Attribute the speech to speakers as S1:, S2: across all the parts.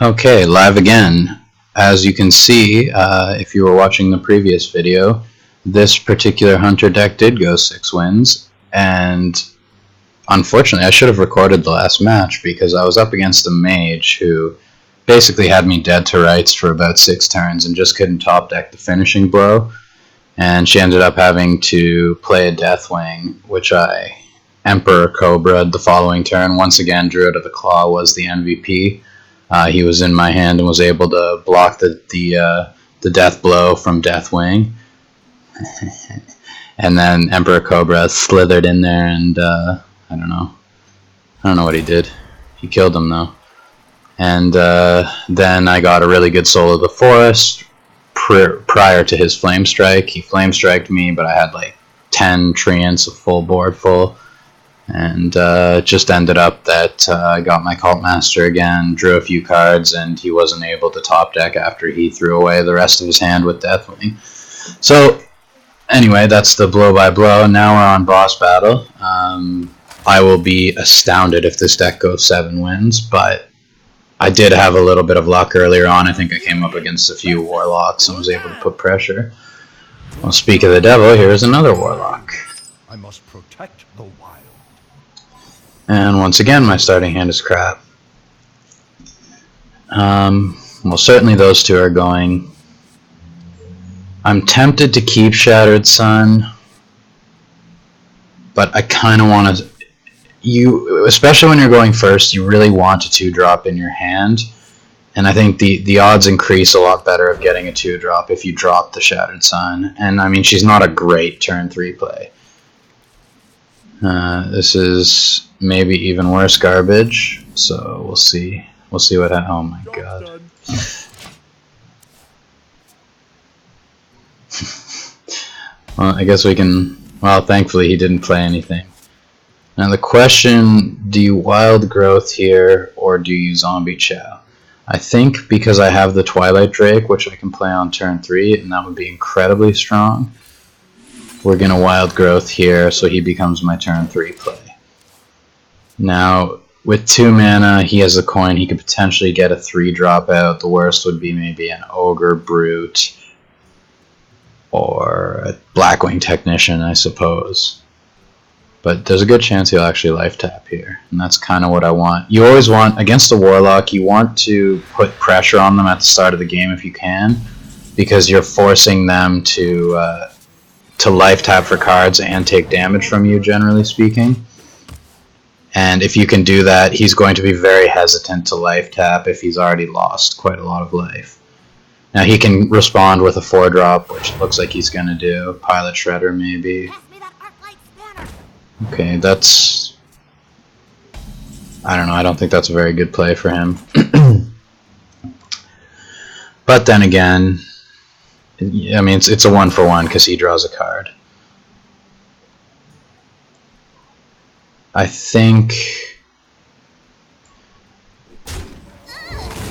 S1: Okay, live again. As you can see, if you were watching the previous video, this particular hunter deck did go 6 wins, and unfortunately I should have recorded the last match because I was up against a mage who basically had me dead to rights for about 6 turns and just couldn't top deck the finishing blow, and she ended up having to play a Deathwing, which I Emperor Cobra'd the following turn. Once again, Druid of the Claw was the MVP. He was in my hand and was able to block the death blow from Deathwing. And then Emperor Cobra slithered in there and I don't know what he did. He killed him though. And then I got a really good Soul of the Forest prior to his Flame Strike. He Flame Striked me, but I had like 10 treants, a full board full. And it just ended up that I got my Cult Master again, drew a few cards, and he wasn't able to top deck after he threw away the rest of his hand with Deathwing. So, anyway, that's the blow by blow. Now we're on boss battle. I will be astounded if this deck goes 7 wins, but I did have a little bit of luck earlier on. I think I came up against a few Warlocks and was able to put pressure. Well, speak of the devil, here's another Warlock.
S2: I must protect the wild.
S1: And once again, my starting hand is crap. Well, certainly those two are going. I'm tempted to keep Shattered Sun, but I kind of want to... especially when you're going first, you really want a 2-drop in your hand. And I think the odds increase a lot better of getting a 2-drop if you drop the Shattered Sun. And I mean, she's not a great turn 3 play. This is maybe even worse garbage, so we'll see. We'll see what happens. Oh my god. Well, I guess we can... Well, thankfully he didn't play anything. Now the question, do you Wild Growth here, or do you Zombie Chow? I think because I have the Twilight Drake, which I can play on turn 3, and that would be incredibly strong. We're going to Wild Growth here, so he becomes my turn 3 play. Now, with 2 mana, he has a coin. He could potentially get a 3-drop out. The worst would be maybe an Ogre Brute or a Blackwing Technician, I suppose. But there's a good chance he'll actually life tap here, and that's kind of what I want. You always want, against a Warlock, you want to put pressure on them at the start of the game if you can, because you're forcing them to life tap for cards and take damage from you, generally speaking. And if you can do that, he's going to be very hesitant to life tap if he's already lost quite a lot of life. Now he can respond with a 4-drop, which looks like he's going to do. Pilot Shredder, maybe. Okay, that's... I don't know, I don't think that's a very good play for him. But then again... I mean, it's a 1-for-1 because he draws a card. I think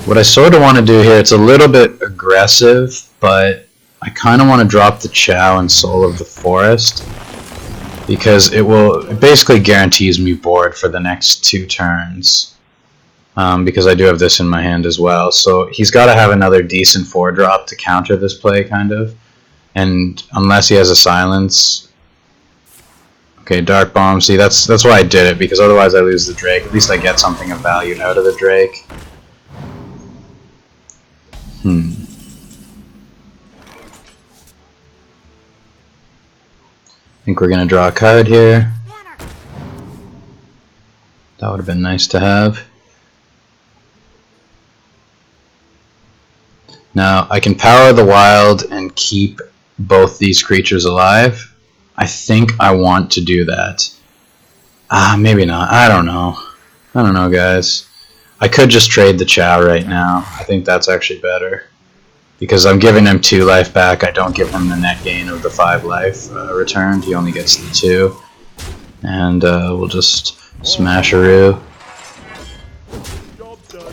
S1: what I sort of want to do here, it's a little bit aggressive, but I kind of want to drop the Chow and Soul of the Forest because it basically guarantees me board for the next 2 turns. Because I do have this in my hand as well. So he's got to have another decent 4-drop to counter this play, kind of. And unless he has a silence... Okay, Dark Bomb. See, that's why I did it, because otherwise I lose the Drake. At least I get something of value out of the Drake. I think we're going to draw a card here. That would have been nice to have. Now, I can power the wild and keep both these creatures alive. I think I want to do that. Maybe not. I don't know. I don't know, guys. I could just trade the Chow right now. I think that's actually better. Because I'm giving him 2 life back. I don't give him the net gain of the 5 life returned. He only gets the 2. And we'll just smash-a-roo.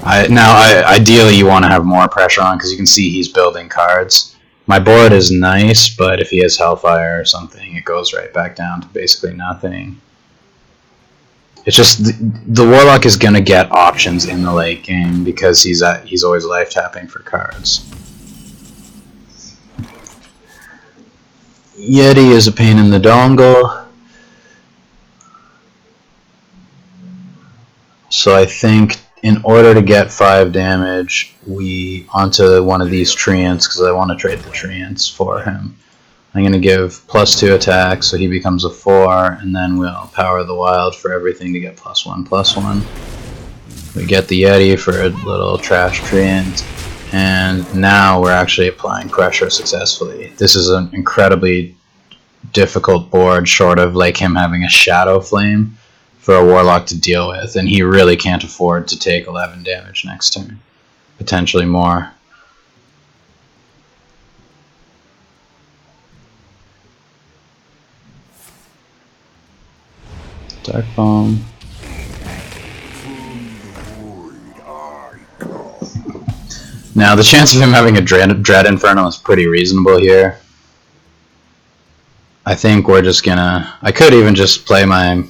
S1: Ideally you want to have more pressure on because you can see he's building cards. My board is nice, but if he has Hellfire or something, it goes right back down to basically nothing. It's just the Warlock is gonna get options in the late game because he's always life tapping for cards. Yeti is a pain in the dongle. So I think in order to get 5 damage, we onto one of these treants because I want to trade the treants for him. I'm going to give +2 attack, so he becomes a 4, and then we'll power the wild for everything to get +1/+1. We get the Yeti for a little trash treant, and now we're actually applying pressure successfully. This is an incredibly difficult board, short of like him having a Shadow Flame for a Warlock to deal with, and he really can't afford to take 11 damage next turn. Potentially more. Dark Bomb. Now, the chance of him having a Dread Infernal is pretty reasonable here. I think we're just gonna... I could even just play my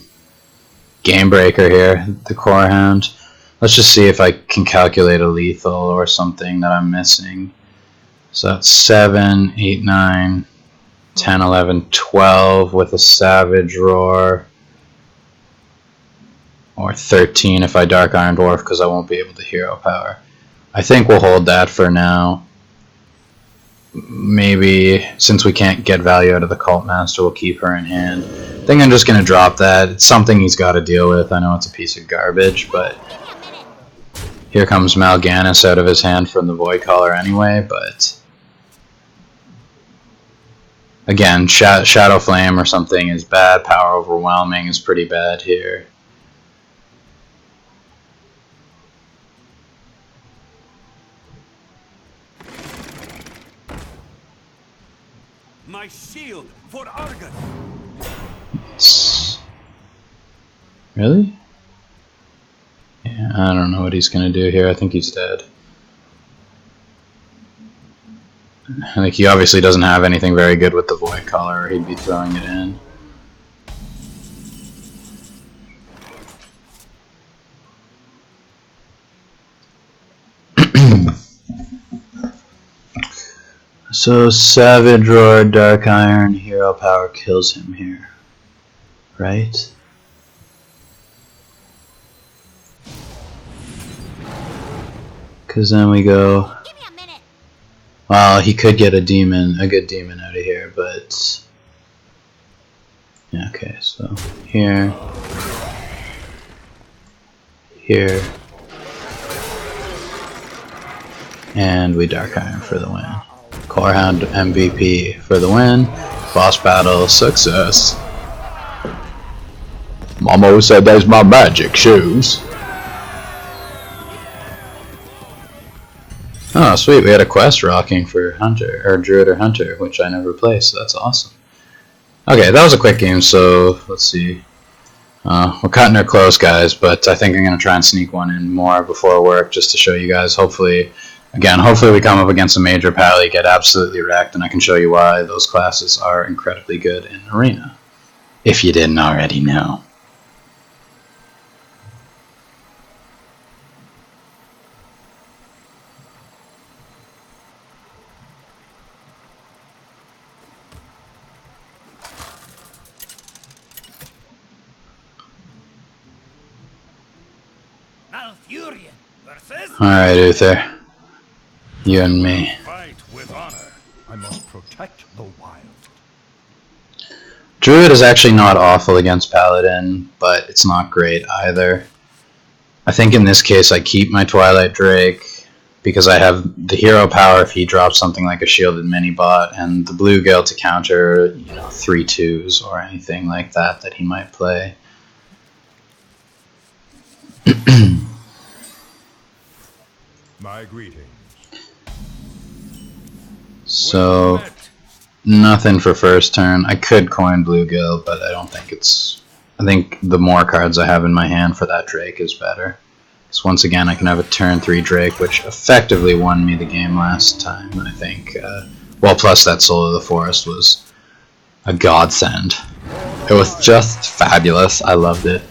S1: Game Breaker here, the Core Hound. Let's just see if I can calculate a lethal or something that I'm missing. So that's 7, 8, 9, 10, 11, 12 with a Savage Roar. Or 13 if I Dark Iron Dwarf because I won't be able to hero power. I think we'll hold that for now. Maybe since we can't get value out of the Cult Master, we'll keep her in hand. I think I'm just going to drop that. It's something he's got to deal with. I know it's a piece of garbage, but here comes Mal'Ganis out of his hand from the Void Caller anyway, but again, Shadow Flame or something is bad. Power Overwhelming is pretty bad here.
S2: My shield for Argon.
S1: Really? Yeah, I don't know what he's gonna do here. I think he's dead. I think he obviously doesn't have anything very good with the Void Caller, or he'd be throwing it in. So Savage Roar, Dark Iron, Hero Power kills him here, right? Because then we go...
S3: Give me a minute.
S1: Well, he could get a demon, a good demon out of here, but... Yeah, okay, so here... Here... And we Dark Iron for the win. Core Hound MVP for the win. Boss battle success. Mama said that's my magic shoes. Oh, sweet. We had a quest rocking for Hunter, or Druid or Hunter, which I never played, so that's awesome. Okay, that was a quick game, so let's see. We're cutting her close, guys, but I think I'm going to try and sneak one in more before work just to show you guys. Hopefully we come up against a major pally, get absolutely wrecked, and I can show you why those classes are incredibly good in Arena. If you didn't already know. Alright, Uther. You and me.
S2: Fight with honor. I must protect the wild.
S1: Druid is actually not awful against Paladin, but it's not great either. I think in this case I keep my Twilight Drake because I have the hero power if he drops something like a shielded mini-bot, and the Bluegill to counter, 3/2s or anything like that that he might play.
S2: My greetings.
S1: So, nothing for first turn. I could coin Bluegill, but I don't think it's... I think the more cards I have in my hand for that Drake is better. So once again, I can have a turn 3 Drake, which effectively won me the game last time, I think. Well, plus that Soul of the Forest was a godsend. It was just fabulous. I loved it.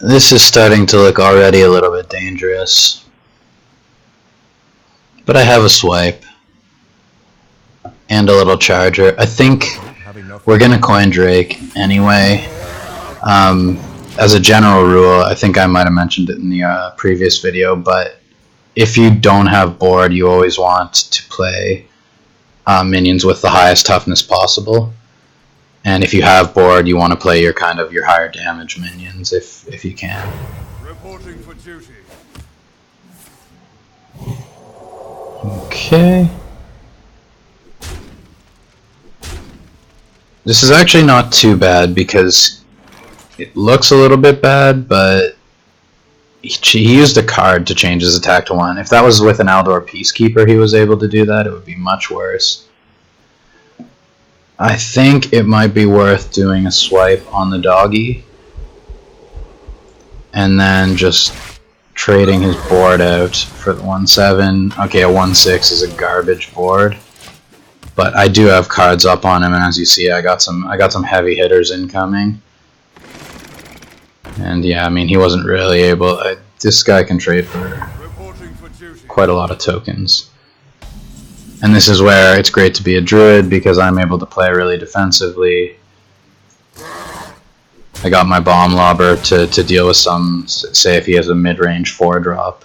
S1: This is starting to look already a little bit dangerous. But I have a swipe. And a little charger. I think we're going to coin Drake anyway. As a general rule, I think I might have mentioned it in the previous video, but if you don't have board, you always want to play minions with the highest toughness possible. And if you have board, you want to play your your higher damage minions if you can.
S2: Reporting for duty.
S1: Okay. This is actually not too bad because it looks a little bit bad, but he used a card to change his attack to 1. If that was with an Aldor Peacekeeper he was able to do that, it would be much worse. I think it might be worth doing a swipe on the doggy and then just trading his board out for the 1/7. Okay, a 1/6 is a garbage board, but I do have cards up on him, and as you see, I got some heavy hitters incoming. And yeah, I mean, he wasn't really able. This guy can trade for quite a lot of tokens. And this is where it's great to be a Druid because I'm able to play really defensively. I got my Bomb Lobber to deal with some, say if he has a mid-range 4-drop.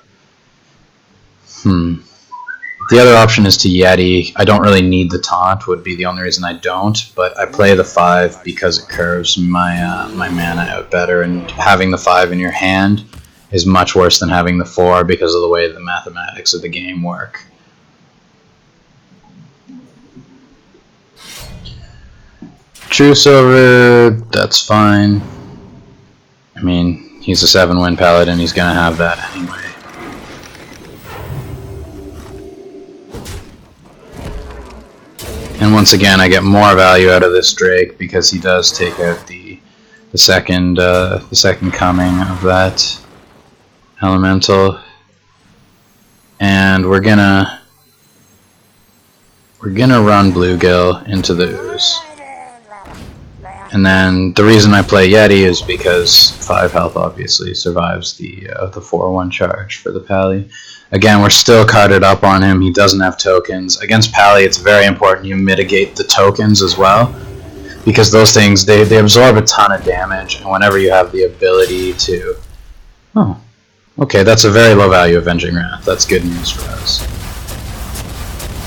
S1: The other option is to Yeti. I don't really need the taunt, would be the only reason I don't, but I play the 5 because it curves my my mana out better, and having the 5 in your hand is much worse than having the 4 because of the way the mathematics of the game work. True Silver, that's fine. I mean, he's a 7-win Paladin, he's gonna have that anyway. And once again, I get more value out of this Drake because he does take out the second coming of that elemental. And we're gonna run Bluegill into the Ooze. And then the reason I play Yeti is because 5 health obviously survives the 4/1 charge for the Pally. Again, we're still carded up on him. He doesn't have tokens. Against Pally, it's very important you mitigate the tokens as well, because those things, they absorb a ton of damage, and whenever you have the ability to... Oh, okay, that's a very low value Avenging Wrath. That's good news for us.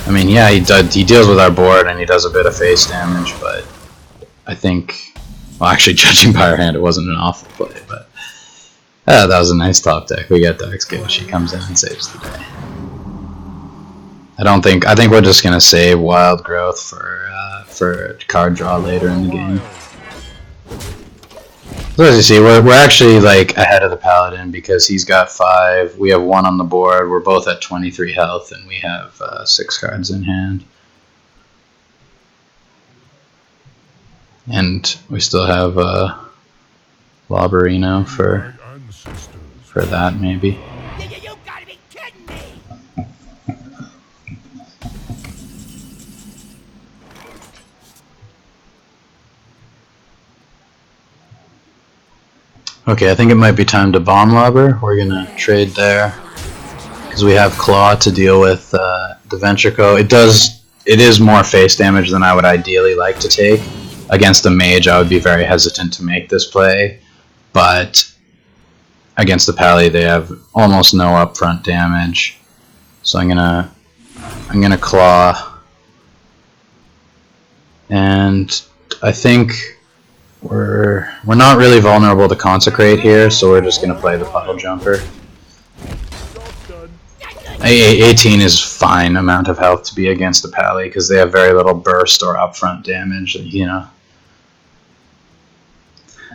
S1: I mean, yeah, he deals with our board, and he does a bit of face damage, but I think... Well, actually, judging by our hand, it wasn't an awful play, but... that was a nice top deck. We get Dark Scale. She comes in and saves the day. I think we're just gonna save Wild Growth for card draw later in the game. So as you see, we're actually like ahead of the Paladin because he's got 5. We have 1 on the board. We're both at 23 health, and we have 6 cards in hand. And we still have Lobarino for that, maybe.
S3: You gotta be kidding me!
S1: Okay, I think it might be time to Bomb Lobber. We're gonna trade there because we have Claw to deal with the Ventrico. It is more face damage than I would ideally like to take. Against a mage, I would be very hesitant to make this play, but against the Pally, they have almost no upfront damage. So I'm gonna Claw, and I think we're not really vulnerable to Consecrate here, so we're just gonna play the Puddle Jumper. 18 is fine amount of health to be against the Pally because they have very little burst or upfront damage, you know.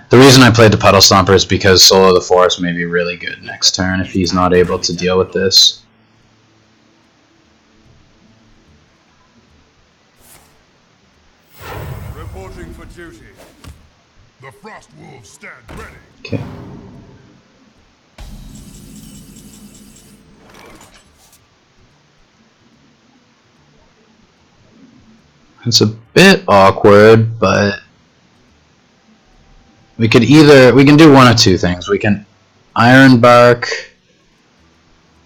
S1: The reason I played the Puddle Stomper is because Soul of the Forest may be really good next turn if he's not able to deal with this.
S2: Reporting for duty. The Frost Wolves stand ready.
S1: Okay. It's a bit awkward, but we can do one of two things. We can Ironbark,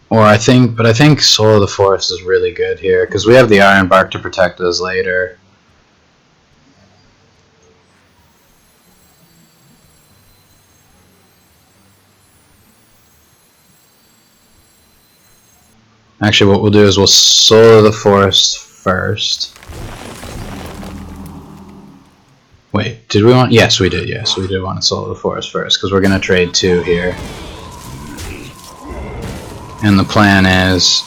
S1: or I think Soul of the Forest is really good here because we have the Ironbark to protect us later. Actually, what we'll do is we'll Soul of the Forest first. Wait, did we want? Yes, we did. Yes, we did want to Soul of the Forest first because we're going to trade 2 here. And the plan is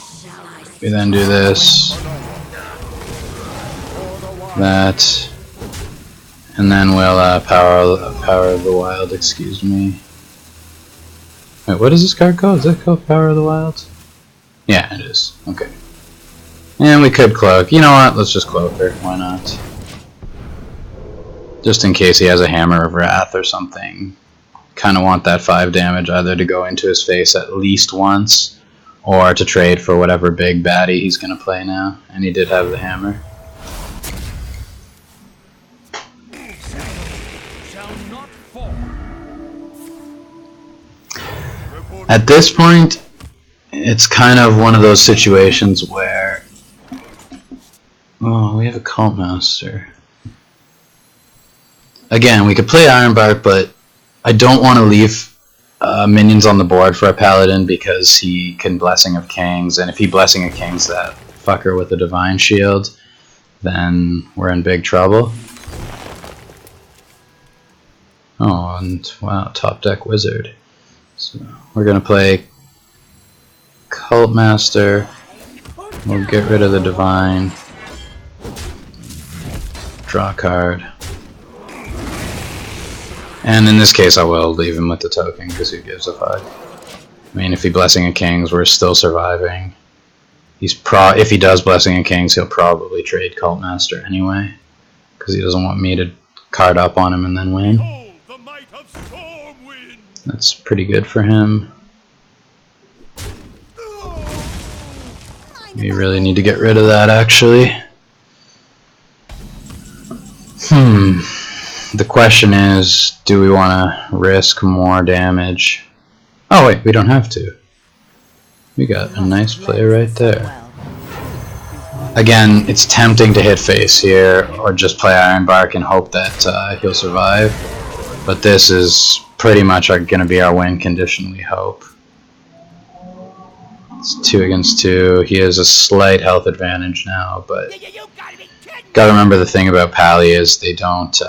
S1: we then do this, that, and then we'll power of the Wild. Excuse me. Wait, what is this card called? Is that called Power of the Wild? Yeah, it is. Okay. And we could cloak. You know what? Let's just cloak her. Why not? Just in case he has a Hammer of Wrath or something. Kind of want that 5 damage either to go into his face at least once, or to trade for whatever big baddie he's going to play now. And he did have the Hammer. At this point, it's kind of one of those situations where... Oh, we have a Cult Master. Again, we could play Ironbark, but I don't want to leave minions on the board for a Paladin because he can Blessing of Kings, and if he Blessing of Kings that fucker with a Divine Shield, then we're in big trouble. Oh, and wow, top deck Wizard. So we're going to play Cult Master. We'll get rid of the Divine. Draw a card. And in this case I will leave him with the token because who gives a fuck. I mean, if he Blessing of Kings, we're still surviving. If he does Blessing of Kings, he'll probably trade Cult Master anyway because he doesn't want me to card up on him and then win. That's pretty good for him. We really need to get rid of that, actually. The question is, do we want to risk more damage? Oh wait, we don't have to. We got a nice play right there. Again, it's tempting to hit face here, or just play Ironbark and hope that he'll survive. But this is pretty much going to be our win condition, we hope. It's 2 against 2. He has a slight health advantage now, but gotta remember the thing about Pally is they don't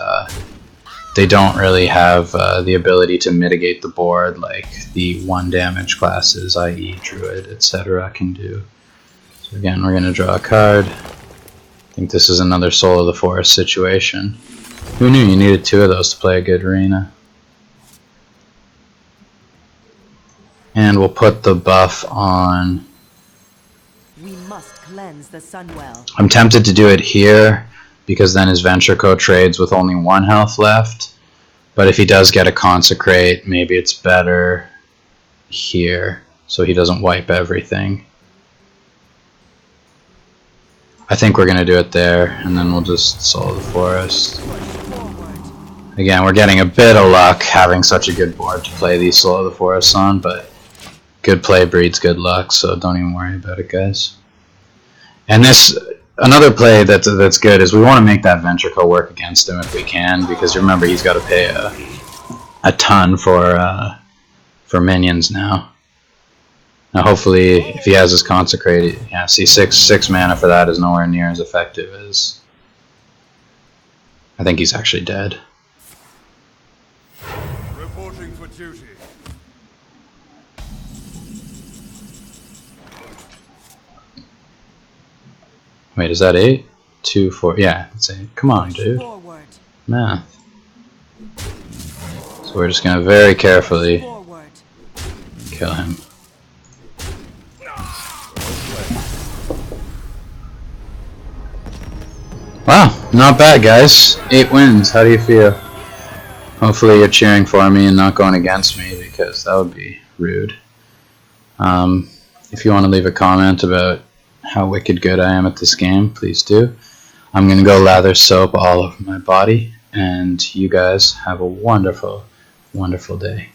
S1: really have the ability to mitigate the board like the 1 damage classes, i.e. Druid, etc. can do. So again, we're gonna draw a card. I think this is another Soul of the Forest situation. Who knew you needed 2 of those to play a good arena? And we'll put the buff on.
S4: We must cleanse the Sunwell.
S1: I'm tempted to do it here because then his Venture Co trades with only 1 health left. But if he does get a Consecrate, maybe it's better here so he doesn't wipe everything. I think we're going to do it there, and then we'll just Soul of the Forest. Again, we're getting a bit of luck having such a good board to play these Soul of the Forests on, but good play breeds good luck, so don't even worry about it, guys. And this, another play that's good is we want to make that Venture Co work against him if we can, because remember he's got to pay a ton for minions now. Now hopefully if he has his Consecrate, yeah, see 6 mana for that is nowhere near as effective as... I think he's actually dead.
S2: Reporting for duty.
S1: Wait, is that 8? 2, 4, yeah, that's 8. Come on, dude. Math. So we're just gonna very carefully kill him. Wow, not bad, guys. 8 wins. How do you feel? Hopefully you're cheering for me and not going against me, because that would be rude. If you want to leave a comment about how wicked good I am at this game, please do. I'm going to go lather soap all over my body, and you guys have a wonderful, wonderful day.